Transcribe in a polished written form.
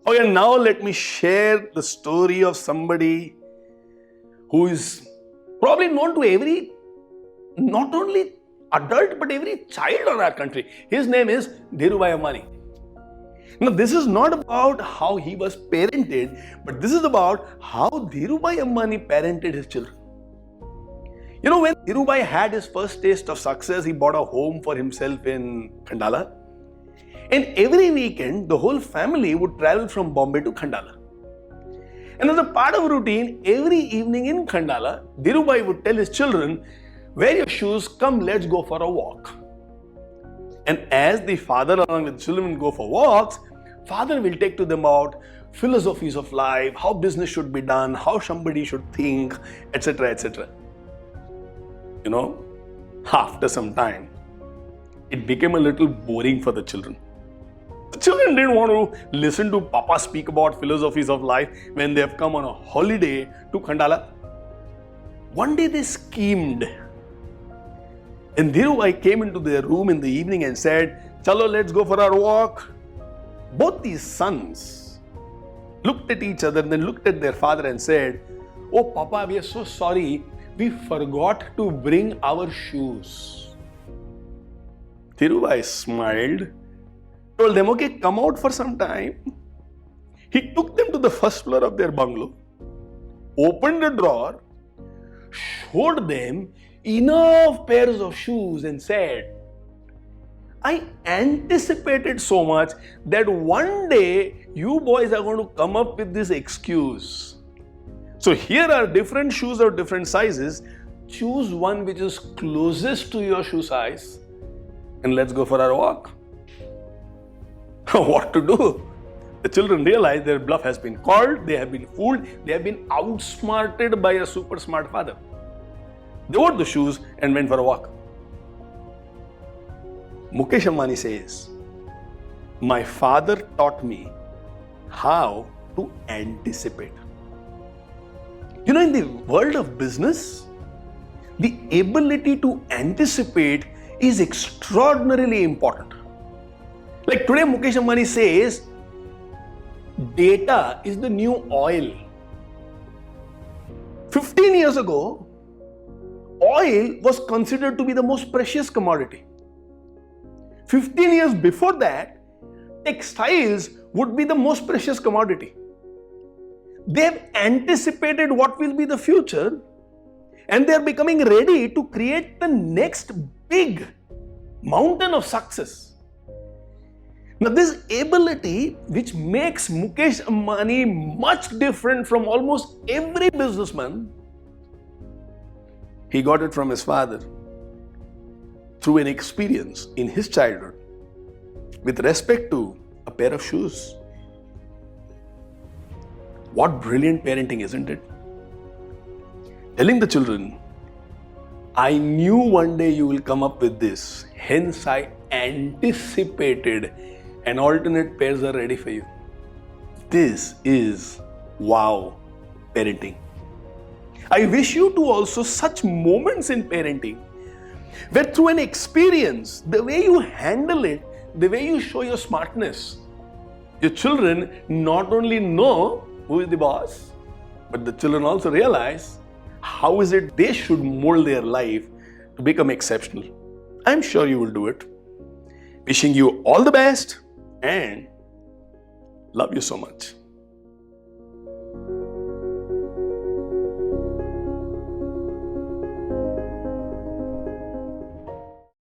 Okay, now let me share the story of somebody who is probably known to every, not only adult, but every child of our country. His name is Dhirubhai Ambani. Now, this is not about how he was parented, but this is about how Dhirubhai Ambani parented his children. You know, when Dhirubhai had his first taste of success, he bought a home for himself in Khandala. And every weekend, the whole family would travel from Bombay to Khandala. And as a part of routine, every evening in Khandala, Dhirubhai would tell his children, wear your shoes, come, let's go for a walk. And as the father along with the children go for walks, father will take to them about philosophies of life, how business should be done, how somebody should think, etc., etc. You know, after some time, it became a little boring for the children. The children didn't want to listen to Papa speak about philosophies of life when they have come on a holiday to Khandala. One day they schemed. And Dhirubhai came into their room in the evening and said, "Chalo, let's go for our walk." Both these sons looked at each other and then looked at their father and said, "Oh Papa, we are so sorry. We forgot to bring our shoes." Dhirubhai smiled, told them, "Okay, come out for some time." He took them to the first floor of their bungalow, opened the drawer, showed them enough pairs of shoes and said, "I anticipated so much that one day you boys are going to come up with this excuse. So here are different shoes of different sizes. Choose one which is closest to your shoe size and let's go for our walk." What to do? The children realize their bluff has been called, they have been fooled, they have been outsmarted by a super smart father. They wore the shoes and went for a walk. Mukesh Ambani says, "My father taught me how to anticipate." You know, in the world of business, the ability to anticipate is extraordinarily important. Like today, Mukesh Ambani says, data is the new oil. 15 years ago, oil was considered to be the most precious commodity. 15 years before that, textiles would be the most precious commodity. They have anticipated what will be the future and they are becoming ready to create the next big mountain of success. Now, this ability, which makes Mukesh Ambani much different from almost every businessman, he got it from his father through an experience in his childhood with respect to a pair of shoes. What brilliant parenting, isn't it? Telling the children, "I knew one day you will come up with this, hence I anticipated, and alternate pairs are ready for you." This is wow parenting. I wish you to also such moments in parenting where through an experience, the way you handle it, the way you show your smartness, your children not only know who is the boss, but the children also realize how is it they should mold their life to become exceptional. I'm sure you will do it. Wishing you all the best and love you so much.